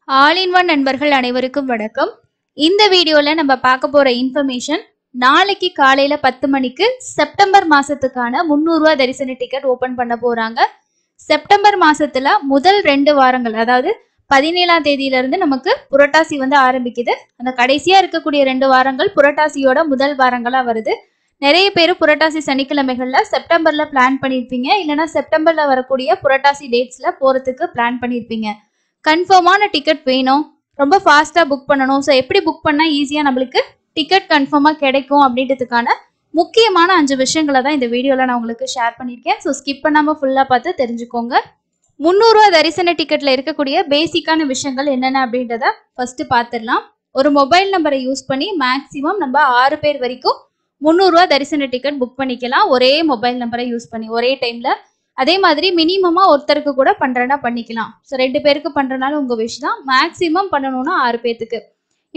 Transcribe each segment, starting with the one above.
All in one நண்பர்கள் அனைவருக்கும் வணக்கம். இந்த வீடியோல நம்ம பார்க்க போற இன்ஃபர்மேஷன், நாளைக்கு காலையில 10 மணிக்கு செப்டம்பர் மாசத்துக்கான 300 ரூபாய் தரிசன டிக்கெட் ஓபன் பண்ண போறாங்க. செப்டம்பர் மாசத்துல முதல் 2 வாரங்கள், அதாவது 17ஆம் தேதியில இருந்து நமக்கு புரட்டாசி ஆரம்பிக்குது. அந்த கடைசியா இருக்கக்கூடிய 2 வாரங்கள் புரட்டாசியோட முதல் வாரங்களா வருது. நிறைய பேர் புரட்டாசி சனிக்கிழமைகள்ல செப்டம்பர்ல பிளான் பண்ணிருப்பீங்க, இல்லைன்னா செப்டம்பர்ல வரக்கூடிய புரட்டாசி டேட்ஸ்ல போறதுக்கு பிளான் பண்ணிருப்பீங்க. கன்ஃபார்மான டிக்கெட் வேணும், ரொம்ப ஃபாஸ்டா புக் பண்ணணும். ஸோ எப்படி புக் பண்ணா ஈஸியா நம்மளுக்கு டிக்கெட் கன்ஃபார்மா கிடைக்கும் அப்படின்றதுக்கான முக்கியமான 5 விஷயங்களை தான் இந்த வீடியோல நான் உங்களுக்கு ஷேர் பண்ணியிருக்கேன். ஸோ ஸ்கிப் பண்ணாம ஃபுல்லா பார்த்து தெரிஞ்சுக்கோங்க. 300 ரூபா தரிசன டிக்கெட்ல இருக்கக்கூடிய பேசிக்கான விஷயங்கள் என்னென்ன அப்படின்றத ஃபர்ஸ்ட் பார்த்துடலாம். ஒரு மொபைல் நம்பரை யூஸ் பண்ணி மேக்சிமம் நம்ம 6 பேர் வரைக்கும் 300 ரூபா தரிசன டிக்கெட் புக் பண்ணிக்கலாம். ஒரே மொபைல் நம்பரை யூஸ் பண்ணி ஒரே டைம்ல. அதே மாதிரி மினிமமா ஒருத்தருக்கு கூட பண்றேன்னா பண்ணிக்கலாம். ஸோ 2 பேருக்கு பண்றதுனால உங்க விஷ் தான். மேக்சிமம் பண்ணணும்னா 6 பேத்துக்கு.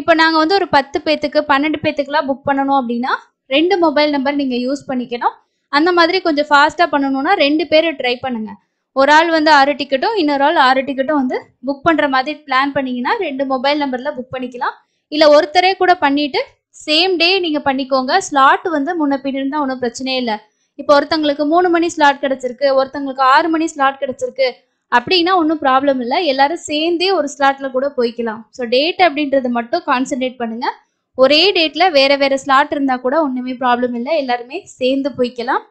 இப்போ நாங்க ஒரு 10 பேத்துக்கு 12 பேத்துக்குலாம் புக் பண்ணணும் அப்படின்னா 2 மொபைல் நம்பர் நீங்க யூஸ் பண்ணிக்கணும். அந்த மாதிரி கொஞ்சம் ஃபாஸ்டா பண்ணணும்னா 2 பேர் ட்ரை பண்ணுங்க. ஒரு ஆள் 6 டிக்கெட்டும் இன்னொரு ஆள் 6 டிக்கெட்டும் புக் பண்ற மாதிரி பிளான் பண்ணீங்கன்னா 2 மொபைல் நம்பர்ல புக் பண்ணிக்கலாம். இல்ல ஒருத்தரே கூட பண்ணிட்டு சேம் டே நீங்க பண்ணிக்கோங்க. ஸ்லாட் முன்ன பின் இருந்தா ஒன்றும் பிரச்சனையே இல்லை. இப்போ ஒருத்தங்களுக்கு 3 மணி ஸ்லாட் கிடைச்சிருக்கு, ஒருத்தங்களுக்கு 6 மணி ஸ்லாட் கிடைச்சிருக்கு அப்படின்னா ஒன்றும் ப்ராப்ளம் இல்லை. எல்லாரும் சேர்ந்தே ஒரு ஸ்லாட்ல கூட போய்க்கலாம். ஸோ டேட் அப்படின்றது மட்டும் கான்சென்ட்ரேட் பண்ணுங்க. ஒரே டேட்ல வேற வேற ஸ்லாட் இருந்தா கூட ஒண்ணுமே ப்ராப்ளம் இல்லை, எல்லாருமே சேர்ந்து போய்க்கலாம்.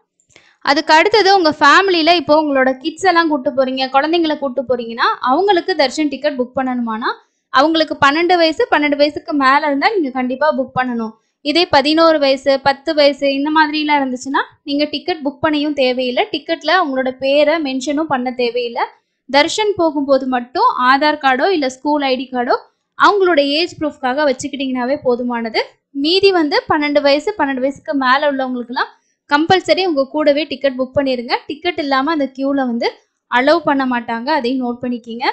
அதுக்கு அடுத்தது உங்க ஃபேமிலியில இப்போ உங்களோட கிட்ஸ் எல்லாம் கூட்டு போறீங்க, குழந்தைங்களை கூட்டு போறீங்கன்னா அவங்களுக்கு தர்ஷன் டிக்கெட் புக் பண்ணணுமானா அவங்களுக்கு 12 வயசு 12 வயசுக்கு மேல இருந்தா நீங்க கண்டிப்பா புக் பண்ணணும். இதே 11 வயசு 10 வயசு இந்த மாதிரிலாம் இருந்துச்சுன்னா நீங்க டிக்கெட் புக் பண்ணியும் தேவையில்லை. டிக்கெட்ல உங்களோட பேரை மென்ஷனும் பண்ண தேவையில்லை. தர்ஷன் போகும்போது மட்டும் ஆதார் கார்டோ இல்ல ஸ்கூல் ஐடி கார்டோ அவங்களோட ஏஜ் ப்ரூஃப்காக வச்சுக்கிட்டீங்கன்னாவே போதுமானது. மீதி 12 வயசு 12 வயசுக்கு மேல உள்ளவங்களுக்குலாம் கம்பல்சரி உங்க கூடவே டிக்கெட் புக் பண்ணிருங்க. டிக்கெட் இல்லாம அந்த கியூல அலோவ் பண்ண மாட்டாங்க, அதையும் நோட் பண்ணிக்கிங்க.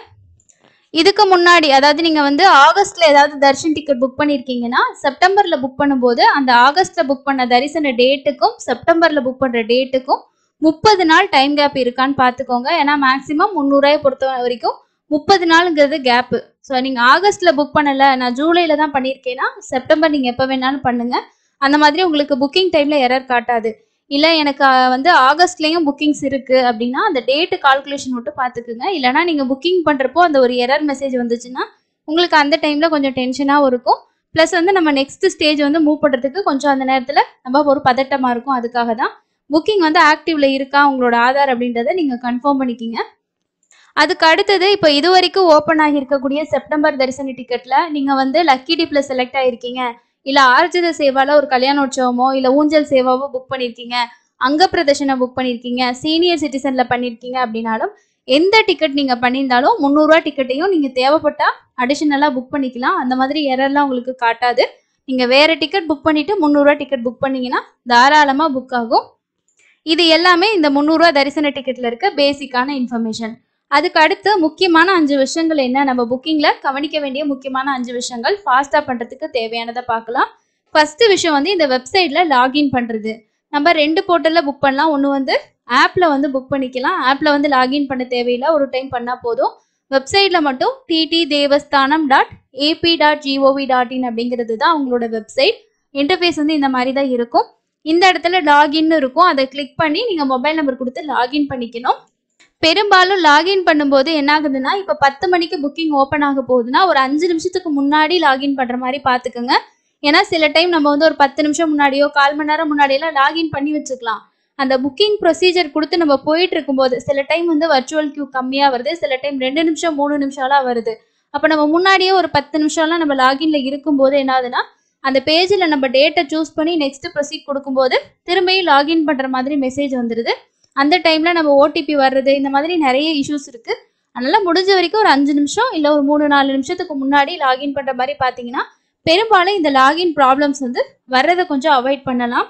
இதுக்கு முன்னாடி, அதாவது நீங்க ஆகஸ்ட்ல ஏதாவது தர்ஷன் டிக்கெட் புக் பண்ணிருக்கீங்கன்னா செப்டம்பர்ல புக் பண்ணும்போது அந்த ஆகஸ்ட்ல புக் பண்ண தரிசன டேட்டுக்கும் செப்டம்பர்ல புக் பண்ற டேட்டுக்கும் 30 நாள் டைம் கேப் இருக்கான்னு பாத்துக்கோங்க. ஏன்னா மேக்சிமம் 300 ரூபாய் பொறுத்த வரைக்கும் 30 நாளுங்கிறது கேப். ஸோ நீங்க ஆகஸ்ட்ல புக் பண்ணல, நான் ஜூலைல தான் பண்ணியிருக்கேன்னா செப்டம்பர் நீங்க எப்ப வேணாலும் பண்ணுங்க. அந்த மாதிரி உங்களுக்கு புக்கிங் டைம்ல எரர் காட்டாது. இல்லை எனக்கு ஆகஸ்ட்லேயும் புக்கிங்ஸ் இருக்குது அப்படின்னா அந்த டேட்டு கால்குலேஷன் மட்டும் பார்த்துக்குங்க. இல்லைனா நீங்கள் புக்கிங் பண்ணுறப்போ அந்த ஒரு எரர் மெசேஜ் வந்துச்சுன்னா உங்களுக்கு அந்த டைமில் கொஞ்சம் டென்ஷனாகவும் இருக்கும். ப்ளஸ் நம்ம நெக்ஸ்ட் ஸ்டேஜ் மூவ் பண்ணுறதுக்கு கொஞ்சம் அந்த நேரத்தில் நம்ம ஒரு பதட்டமாக இருக்கும். அதுக்காக தான் புக்கிங் ஆக்டிவ்ல இருக்கா உங்களோட ஆதார் அப்படின்றத நீங்கள் கன்ஃபார்ம் பண்ணிக்கிங்க. அதுக்கு அடுத்தது, இப்போ இது வரைக்கும் ஓப்பன் ஆகி இருக்கக்கூடிய செப்டம்பர் தரிசன டிக்கெட்ல நீங்கள் லக்கி டிப்ல செலக்ட் ஆகிருக்கீங்க, இல்ல ஆர்ஜித சேவால ஒரு கல்யாண உற்சவமோ இல்ல ஊஞ்சல் சேவாவோ புக் பண்ணிருக்கீங்க, அங்க பிரதர்ஷனம் புக் பண்ணிருக்கீங்க, சீனியர் சிட்டிசன்ல பண்ணிருக்கீங்க அப்படின்னாலும் எந்த டிக்கெட் நீங்க பண்ணியிருந்தாலும் 300 ரூபாய் டிக்கெட்டையும் நீங்க தேவைப்பட்டா அடிஷனலா புக் பண்ணிக்கலாம். அந்த மாதிரி எரர்லாம் உங்களுக்கு காட்டாது. நீங்க வேற டிக்கெட் புக் பண்ணிட்டு 300 ரூபாய் டிக்கெட் புக் பண்ணீங்கன்னா தாராளமா புக் ஆகும். இது எல்லாமே இந்த 300 ரூபாய் தரிசன டிக்கெட்ல இருக்க பேசிக்கான இன்ஃபர்மேஷன். அதுக்கு அடுத்து முக்கியமான 5 விஷயங்கள் என்ன, நம்ம புக்கிங்ல கவனிக்க வேண்டிய முக்கியமான 5 விஷயங்கள் ஃபாஸ்டா பண்றதுக்கு தேவையானதை பார்க்கலாம். ஃபர்ஸ்ட் விஷயம் இந்த வெப்சைட்ல லாகின் பண்றது. நம்ம 2 போர்ட்டல்ல புக் பண்ணலாம். ஒன்று ஆப்ல புக் பண்ணிக்கலாம். ஆப்ல லாகின் பண்ண தேவையில்லை, ஒரு டைம் பண்ணா போதும். வெப்சைட்ல மட்டும் ttdevastanam.ap.gov.in அப்படிங்கிறது தான் உங்களோட வெப்சைட். இன்டர்ஃபேஸ் இந்த மாதிரி தான் இருக்கும். இந்த இடத்துல லாகின் இருக்கும், அதை கிளிக் பண்ணி நீங்க மொபைல் நம்பர் கொடுத்து லாகின் பண்ணிக்கணும். பெரும்பாலும் லாகின் பண்ணும்போது என்ன ஆகுதுன்னா, இப்போ 10 மணிக்கு புக்கிங் ஓப்பன் ஆக போகுதுன்னா ஒரு 5 நிமிஷத்துக்கு முன்னாடி லாகின் பண்ற மாதிரி பார்த்துக்கோங்க. ஏன்னா சில டைம் நம்ம ஒரு 10 நிமிஷம் முன்னாடியோ 1/4 மணி நேரம் முன்னாடியெல்லாம் லாகின் பண்ணி வச்சுக்கலாம். அந்த புக்கிங் ப்ரொசீஜர் கொடுத்து நம்ம போயிட்டு இருக்கும்போது சில டைம் வர்ச்சுவல் கியூ கம்மியா வருது, சில டைம் 2 நிமிஷம் 3 நிமிஷம்லாம் வருது. அப்போ நம்ம முன்னாடியே ஒரு 10 நிமிஷம்லாம் நம்ம லாகின்ல இருக்கும்போது என்ன ஆகுதுன்னா, அந்த பேஜில் நம்ம டேட்டை சூஸ் பண்ணி நெக்ஸ்ட் ப்ரொசீட் கொடுக்கும்போது திரும்பியும் லாகின் பண்ற மாதிரி மெசேஜ் வந்துடுது. அந்த டைம்ல நம்ம ஓடிபி வர்றது, இந்த மாதிரி நிறைய இஷ்யூஸ் இருக்கு. அதனால முடிஞ்ச வரைக்கும் ஒரு 5 நிமிஷம் இல்ல ஒரு 3-4 நிமிஷத்துக்கு முன்னாடி லாகின் பண்ற மாதிரி பாத்தீங்கன்னா பெரும்பாலும் இந்த லாகின் ப்ராப்ளம்ஸ் வர்றதை கொஞ்சம் அவாய்ட் பண்ணலாம்.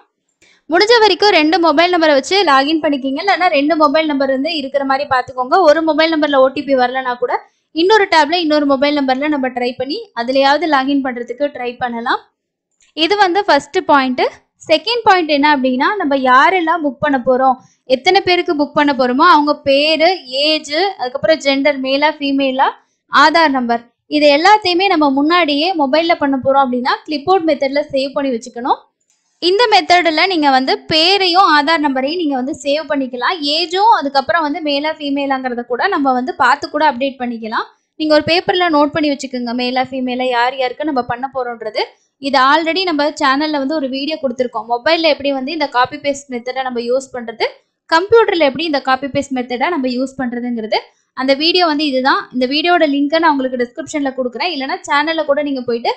முடிஞ்ச வரைக்கும் 2 மொபைல் நம்பரை வச்சு லாகின் பண்ணிக்கிங்க. இல்லைன்னா 2 மொபைல் நம்பர் இருக்கிற மாதிரி பார்த்துக்கோங்க. ஒரு மொபைல் நம்பர்ல ஓடிபி வரலன்னா கூட இன்னொரு டேப்ல இன்னொரு மொபைல் நம்பர்ல நம்ம ட்ரை பண்ணி அதுலயாவது லாகின் பண்றதுக்கு ட்ரை பண்ணலாம். இது ஃபர்ஸ்ட் பாயிண்ட். செகண்ட் பாயிண்ட் என்ன அப்படின்னா, நம்ம யாரெல்லாம் புக் பண்ண போறோம், எத்தனை பேருக்கு புக் பண்ண போறோமோ அவங்க பேரு, ஏஜ், அதுக்கப்புறம் ஜெண்டர், மேலா ஃபீமேலா, ஆதார் நம்பர், இது எல்லாத்தையுமே நம்ம முன்னாடியே மொபைல்ல பண்ண போறோம் அப்படின்னா கிளிப்போர்ட் மெத்தட்ல சேவ் பண்ணி வச்சுக்கணும். இந்த மெத்தடில் நீங்கள் வந்து பேரையும் ஆதார் நம்பரையும் நீங்கள் வந்து சேவ் பண்ணிக்கலாம். ஏஜும் அதுக்கப்புறம் வந்து மேலா ஃபீமேலாங்கிறத கூட நம்ம வந்து பார்த்து கூட அப்டேட் பண்ணிக்கலாம். நீங்கள் ஒரு பேப்பரில் நோட் பண்ணி வச்சுக்கோங்க, மேலா ஃபீமேலா யார் யாருக்கு நம்ம பண்ண போகிறோன்றது. இது ஆல்ரெடி நம்ம சேனலில் வந்து ஒரு வீடியோ கொடுத்துருக்கோம். மொபைலில் எப்படி வந்து இந்த காப்பி பேஸ்ட் மெத்தடை நம்ம யூஸ் பண்ணுறது, கம்ப்யூட்டரில் எப்படி இந்த காப்பி பேஸ்ட் மெத்தடை நம்ம யூஸ் பண்ணுறதுங்கிறது. அந்த வீடியோ வந்து இதுதான். இந்த வீடியோட லிங்க்கை நான் உங்களுக்கு டிஸ்கிரிப்ஷனில் கொடுக்குறேன். இல்லைனா சேனலில் கூட நீங்கள் போயிட்டு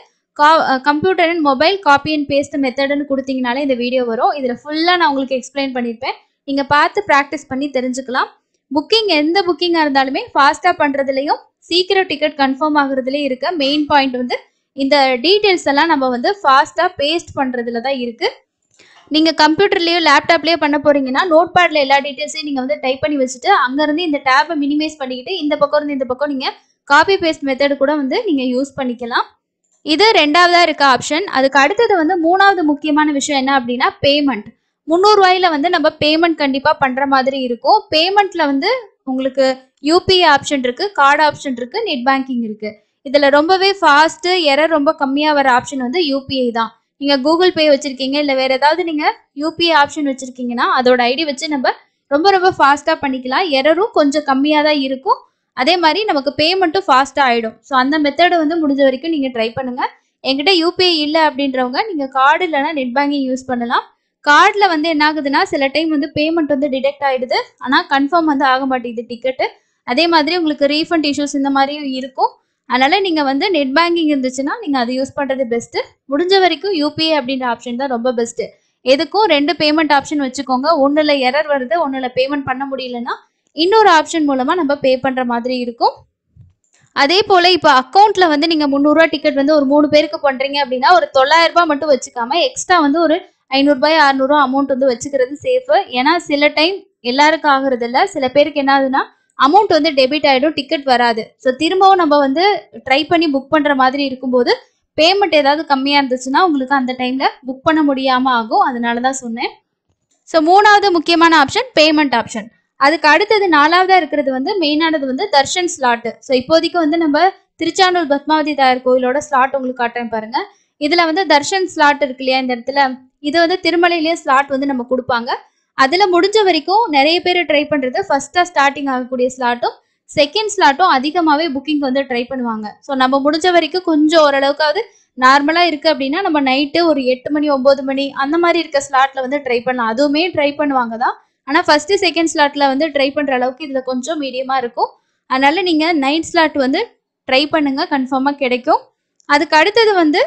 computer and mobile copy and paste மெத்தட்னு கொடுத்தீங்கனாலே இந்த வீடியோ வரும். இதில் ஃபுல்லாக நான் உங்களுக்கு எக்ஸ்பிளைன் பண்ணியிருப்பேன். நீங்கள் பார்த்து ப்ராக்டிஸ் பண்ணி தெரிஞ்சுக்கலாம். புக்கிங் எந்த புக்கிங்காக இருந்தாலுமே ஃபாஸ்ட்டாக பண்ணுறதுலையும் சீக்கிரம் டிக்கெட் கன்ஃபார்ம் ஆகுறதுலேயும் இருக்க மெயின் பாயிண்ட் வந்து இந்த டீட்டெயில்ஸ் எல்லாம் நம்ம வந்து ஃபாஸ்ட்டாக பேஸ்ட் பண்ணுறதுல தான் இருக்குது. நீங்கள் கம்ப்யூட்டர்லேயோ லேப்டாப்லேயோ பண்ண போகிறீங்கன்னா நோட் பேடில் எல்லா டீட்டெயில்ஸையும் நீங்கள் வந்து டைப் பண்ணி வச்சுட்டு அங்கேருந்து இந்த டேப்பை மினிமைஸ் பண்ணிக்கிட்டு இந்த பக்கம் இருந்து இந்த பக்கம் நீங்கள் காப்பி பேஸ்ட் மெத்தட் கூட வந்து நீங்கள் யூஸ் பண்ணிக்கலாம். இது ரெண்டாவதா இருக்க ஆப்ஷன். அதுக்கு அடுத்தது வந்து மூணாவது முக்கியமான விஷயம் என்ன அப்படின்னா பேமெண்ட். 300 ரூபாயில வந்து நம்ம பேமெண்ட் கண்டிப்பாக பண்ணுற மாதிரி இருக்கும். பேமெண்ட்டில் வந்து உங்களுக்கு யூபிஐ ஆப்ஷன் இருக்குது, கார்டு ஆப்ஷன் இருக்குது, நெட் பேங்கிங் இருக்குது. இதில் ரொம்பவே ஃபாஸ்ட்டு எரர் ரொம்ப கம்மியாக வர ஆப்ஷன் வந்து யூபிஐ தான். நீங்கள் கூகுள் பே வச்சுருக்கீங்க இல்லை வேறு ஏதாவது நீங்கள் யூபிஐ ஆப்ஷன் வச்சுருக்கீங்கன்னா அதோட ஐடி வச்சு நம்ம ரொம்ப ரொம்ப ஃபாஸ்ட்டாக பண்ணிக்கலாம். எரரும் கொஞ்சம் கம்மியாக தான் இருக்கும். அதே மாதிரி நமக்கு பேமெண்ட்டும் ஃபாஸ்ட்டாக ஆகிடும். ஸோ அந்த மெத்தடை வந்து முடிஞ்ச வரைக்கும் நீங்கள் ட்ரை பண்ணுங்கள். என்கிட்ட யூபிஐ இல்லை அப்படின்றவங்க நீங்கள் கார்டு இல்லைனா நெட் பேங்கிங் யூஸ் பண்ணலாம். கார்டில் வந்து என்ன ஆகுதுன்னா சில டைம் வந்து பேமெண்ட் வந்து டிடெக்ட் ஆகிடுது, ஆனால் கன்ஃபார்ம் வந்து ஆக மாட்டேங்குது டிக்கெட்டு. அதே மாதிரி உங்களுக்கு ரீஃபண்ட் இஷ்யூஸ் இந்த மாதிரியும் இருக்கும். அதனால் நீங்கள் வந்து நெட் பேங்கிங் இருந்துச்சுன்னா நீங்கள் அதை யூஸ் பண்ணுறது பெஸ்ட்டு. முடிஞ்ச வரைக்கும் யூபிஐ அப்படின்ற ஆப்ஷன் தான் ரொம்ப பெஸ்ட்டு. எதுக்கும் 2 பேமெண்ட் ஆப்ஷன் வச்சுக்கோங்க. ஒன்றில் எரர் வருது, ஒன்றில் பேமெண்ட் பண்ண முடியலன்னா இன்னொரு ஆப்ஷன் மூலமாக நம்ம பே பண்ணுற மாதிரி இருக்கும். அதே போல் இப்போ அக்கௌண்ட்டில் வந்து நீங்கள் 300 ரூபா டிக்கெட் வந்து ஒரு 3 பேருக்கு பண்ணுறீங்க அப்படின்னா ஒரு 900 ரூபாய் மட்டும் வச்சுக்காம எக்ஸ்ட்ரா வந்து ஒரு 500 ரூபாய் 600 ரூபா அமௌண்ட் வந்து வச்சுக்கிறது சேஃபு. ஏன்னா சில டைம் எல்லாருக்கும் ஆகுறது இல்லை, சில பேருக்கு என்ன ஆகுதுன்னா அமௌண்ட் வந்து டெபிட் ஆகிடும், டிக்கெட் வராது. ஸோ திரும்பவும் நம்ம வந்து ட்ரை பண்ணி புக் பண்ணுற மாதிரி இருக்கும்போது பேமெண்ட் ஏதாவது கம்மியாக இருந்துச்சுன்னா உங்களுக்கு அந்த டைமில் புக் பண்ண முடியாமல் ஆகும். அதனால தான் சொன்னேன். ஸோ மூணாவது முக்கியமான ஆப்ஷன் பேமெண்ட் ஆப்ஷன். அதுக்கு அடுத்தது நாலாவதாக இருக்கிறது வந்து மெயினானது வந்து தர்ஷன் ஸ்லாட்டு. ஸோ இப்போதைக்கு வந்து நம்ம திருச்சானூர் பத்மாவதி தாயார் கோயிலோட ஸ்லாட் உங்களுக்கு காட்டுறேன் பாருங்க. இதில் வந்து தர்ஷன் ஸ்லாட் இருக்கு இல்லையா, இந்த இடத்துல இது வந்து திருமலையிலேயே ஸ்லாட் வந்து நம்ம கொடுப்பாங்க. அதில் முடிஞ்ச வரைக்கும் நிறைய பேர் ட்ரை பண்ணுறது ஃபர்ஸ்ட்டாக ஸ்டார்டிங் ஆகக்கூடிய ஸ்லாட்டும் செகண்ட் ஸ்லாட்டும் அதிகமாகவே புக்கிங் வந்து ட்ரை பண்ணுவாங்க. ஸோ நம்ம முடிஞ்ச வரைக்கும் கொஞ்சம் ஓரளவுக்காவது நார்மலாக இருக்குது அப்படின்னா நம்ம நைட்டு ஒரு 8 மணி 9 மணி அந்த மாதிரி இருக்க ஸ்லாட்டில் வந்து ட்ரை பண்ணலாம். அதுவுமே ட்ரை பண்ணுவாங்க தான். ஆனால் ஃபஸ்ட்டு செகண்ட் ஸ்லாட்டில் வந்து ட்ரை பண்ணுற அளவுக்கு இதில் கொஞ்சம் மீடியமாக இருக்கும். அதனால் நீங்கள் நைட் ஸ்லாட் வந்து ட்ரை பண்ணுங்கள், கன்ஃபார்மாக கிடைக்கும். அதுக்கு அடுத்தது வந்து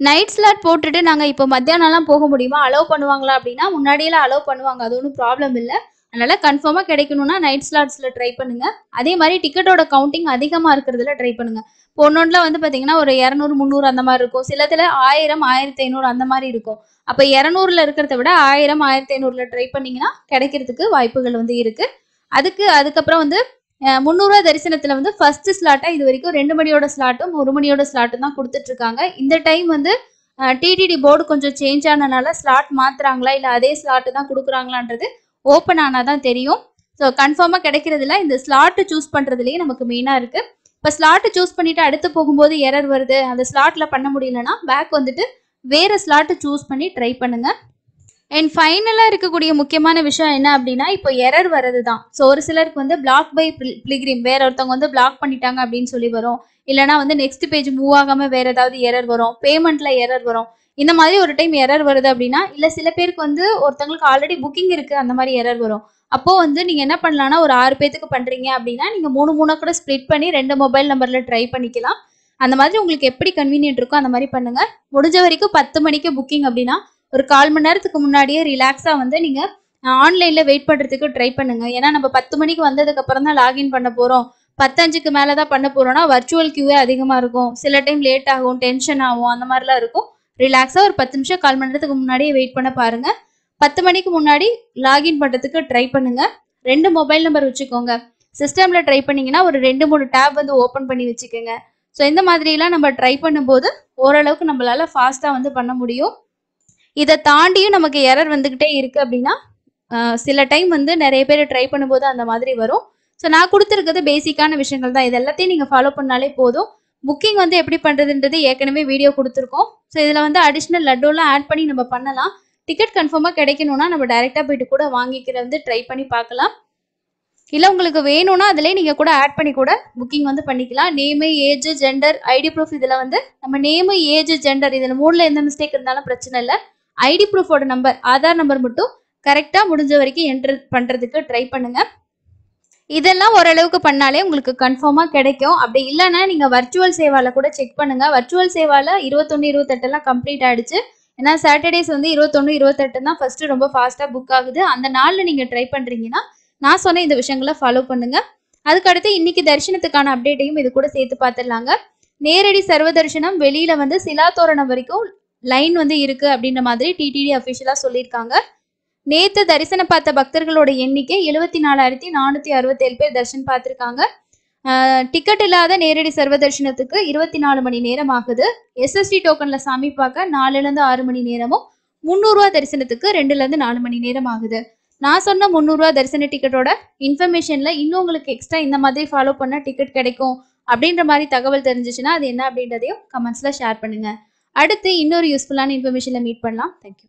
நைட் ஸ்லாட் போட்டுட்டு நாங்கள் இப்போ மத்தியானம்லாம் போக முடியுமா, அலோவ் பண்ணுவாங்களா அப்படின்னா முன்னாடியெல்லாம் அலோவ் பண்ணுவாங்க, அது ஒன்றும் ப்ராப்ளம் இல்லை. அதனால் கன்ஃபார்மாக கிடைக்கணும்னா நைட் ஸ்லாட்ஸில் ட்ரை பண்ணுங்கள். அதே மாதிரி டிக்கெட்டோட கவுண்டிங் அதிகமாக இருக்கிறதுல ட்ரை பண்ணுங்கள். ஒன்னொன்றில் வந்து பார்த்தீங்கன்னா ஒரு 200 300 அந்த மாதிரி இருக்கும், சிலத்தில் 1000 1500 அந்த மாதிரி இருக்கும். அப்போ 200ல் இருக்கிறத விட 1000 1500ல் ட்ரை பண்ணிங்கன்னா கிடைக்கிறதுக்கு வாய்ப்புகள் வந்து இருக்குது. அதுக்கப்புறம் வந்து 300 ரூபா தரிசனத்தில் வந்து ஃபர்ஸ்ட் ஸ்லாட்டாக இது வரைக்கும் 2 மணியோட ஸ்லாட்டும் 1 மணியோட ஸ்லாட்டும் தான் கொடுத்துட்ருக்காங்க. இந்த டைம் வந்து டிடிடி போர்டு கொஞ்சம் சேஞ்ச் ஆனதுனால ஸ்லாட் மாற்றுறாங்களா இல்லை அதே ஸ்லாட்டு தான் கொடுக்குறாங்களான்றது ஓப்பன் ஆனால் தான் தெரியும். ஸோ கன்ஃபார்மாக கிடைக்கிறதுல இந்த ஸ்லாட்டு சூஸ் பண்ணுறதுலேயே நமக்கு மெயினாக இருக்குது. இப்போ ஸ்லாட்டு சூஸ் பண்ணிவிட்டு அடுத்து போகும்போது எரர் வருது, அந்த ஸ்லாட்டில் பண்ண முடியலன்னா பேக் வந்துட்டு வேறு ஸ்லாட்டு சூஸ் பண்ணி ட்ரை பண்ணுங்கள். அண்ட் ஃபைனலாக இருக்கக்கூடிய முக்கியமான விஷயம் என்ன அப்படின்னா இப்போ எரர் வர்றது தான். ஸோ ஒரு சிலருக்கு வந்து பிளாக் பை பிளிகிரிம் வேற ஒருத்தவங்க வந்து பிளாக் பண்ணிட்டாங்க அப்படின்னு சொல்லி வரும், இல்லைனா வந்து நெக்ஸ்ட் பேஜ் மூவ் ஆகாமல் வேறு ஏதாவது எரர் வரும், பேமெண்ட்டில் எரர் வரும். இந்த மாதிரி ஒரு டைம் எரர் வருது அப்படின்னா, இல்லை சில பேருக்கு வந்து ஒருத்தவங்களுக்கு ஆல்ரெடி புக்கிங் இருக்குது அந்த மாதிரி எரர் வரும். அப்போது வந்து நீங்கள் என்ன பண்ணலான்னா ஒரு 6 பேத்துக்கு பண்ணுறீங்க அப்படின்னா நீங்கள் 3 கூட ஸ்ப்ளிட் பண்ணி 2 மொபைல் நம்பரில் ட்ரை பண்ணிக்கலாம். அந்த மாதிரி உங்களுக்கு எப்படி கன்வீனியன்ட் இருக்கோ அந்த மாதிரி பண்ணுங்கள். முடிஞ்ச வரைக்கும் 10 மணிக்கு புக்கிங் அப்படின்னா ஒரு 1/4 மணி நேரத்துக்கு முன்னாடியே ரிலாக்ஸாக வந்து நீங்கள் ஆன்லைனில் வெயிட் பண்ணுறதுக்கு ட்ரை பண்ணுங்கள். ஏன்னா நம்ம 10 மணிக்கு வந்ததுக்கப்புறம் தான் லாகின் பண்ண போகிறோம், 10:05க்கு மேலே தான் பண்ண போகிறோன்னா வர்ச்சுவல் கியூவே அதிகமாக இருக்கும், சில டைம் லேட் ஆகும், டென்ஷன் ஆகும், அந்த மாதிரிலாம் இருக்கும். ரிலாக்ஸாக ஒரு 10 நிமிஷம் 1/4 மணி நேரத்துக்கு முன்னாடியே வெயிட் பண்ண பாருங்கள். 10 மணிக்கு முன்னாடி லாகின் பண்ணுறதுக்கு ட்ரை பண்ணுங்கள். 2 மொபைல் நம்பர் வச்சுக்கோங்க. சிஸ்டமில் ட்ரை பண்ணிங்கன்னா ஒரு 2-3 டேப் வந்து ஓப்பன் பண்ணி வச்சுக்கோங்க. ஸோ இந்த மாதிரிலாம் நம்ம ட்ரை பண்ணும்போது ஓரளவுக்கு நம்மளால் ஃபாஸ்ட்டாக வந்து பண்ண முடியும். இதை தாண்டியும் நமக்கு எரர் வந்துக்கிட்டே இருக்குது அப்படின்னா சில டைம் வந்து நிறைய பேர் ட்ரை பண்ணும்போது அந்த மாதிரி வரும். ஸோ நான் கொடுத்துருக்கிறது பேசிக்கான விஷயங்கள் தான். இது எல்லாத்தையும் நீங்கள் ஃபாலோ பண்ணாலே போதும். புக்கிங் வந்து எப்படி பண்ணுறதுன்றது ஏற்கனவே வீடியோ கொடுத்துருக்கோம். ஸோ இதில் வந்து அடிஷ்னல் லட்டுலாம் ஆட் பண்ணி நம்ம பண்ணலாம். டிக்கெட் கன்ஃபார்மாக கிடைக்கணும்னா நம்ம டைரெக்டாக போயிட்டு கூட வாங்கிக்கிற வந்து ட்ரை பண்ணி பார்க்கலாம். இல்லை உங்களுக்கு வேணும்னா அதிலே நீங்கள் கூட ஆட் பண்ணி கூட புக்கிங் வந்து பண்ணிக்கலாம். Name, age, gender, ID proof. இதில் வந்து நம்ம நேமு, ஏஜ், ஜெண்டர் இதில் 3ல் எந்த மிஸ்டேக் இருந்தாலும் பிரச்சனை இல்லை. ஐடி ப்ரூஃபோட நம்பர், ஆதார் நம்பர் மட்டும் கரெக்டாக முடிஞ்ச வரைக்கும் என்ட்ரு பண்ணுறதுக்கு ட்ரை பண்ணுங்கள். இதெல்லாம் ஓரளவுக்கு பண்ணாலே உங்களுக்கு கன்ஃபார்மாக கிடைக்கும். அப்படி இல்லைன்னா நீங்கள் வர்ச்சுவல் சேவாவில் கூட செக் பண்ணுங்கள். வர்ச்சுவல் சேவாவில் 21, 28 கம்ப்ளீட் ஆகிடுச்சு. ஏன்னா சாட்டர்டேஸ் வந்து 21, 28 தான் ஃபஸ்ட்டு ரொம்ப ஃபாஸ்ட்டாக புக் ஆகுது. அந்த நாளில் நீங்கள் ட்ரை பண்ணுறீங்கன்னா நான் சொன்ன இந்த விஷயங்களை ஃபாலோ பண்ணுங்கள். அதுக்கடுத்து இன்னைக்கு தரிசனத்துக்கான அப்டேட்டையும் இது கூட சேர்த்து பார்த்துடலாங்க. நேரடி சர்வ தரிசனம் வெளியில் வந்து சிலாத்தோரணம் வரைக்கும் லைன் வந்து இருக்குது அப்படின்ற மாதிரி டிடிடி அஃபிஷியலாக சொல்லியிருக்காங்க. நேற்று தரிசனம் பார்த்த பக்தர்களோட எண்ணிக்கை 74,467 பேர் தரிசனம் பார்த்துருக்காங்க. டிக்கெட் இல்லாத நேரடி சர்வ தரிசனத்துக்கு 24 மணி நேரம் ஆகுது. எஸ்எஸ்டி டோக்கனில் சாமி பார்க்க 4லேருந்து 6 மணி நேரமும், 300 ரூபா தரிசனத்துக்கு 2லேருந்து 4 மணி நேரம் ஆகுது. நான் சொன்ன 300 ரூபா தரிசன டிக்கெட்டோட இன்ஃபர்மேஷனில் இன்னும் உங்களுக்கு எக்ஸ்ட்ரா இந்த மாதிரி ஃபாலோ பண்ண டிக்கெட் கிடைக்கும் அப்படின்ற மாதிரி தகவல் தெரிஞ்சிச்சுன்னா அது என்ன அப்படின்றதையும் கமெண்ட்ஸில் ஷேர் பண்ணுங்கள். அடுத்து இன்னொரு யூஸ்ஃபுல்லான இன்ஃபர்மேஷனில் மீட் பண்ணலாம். தேங்க்யூ.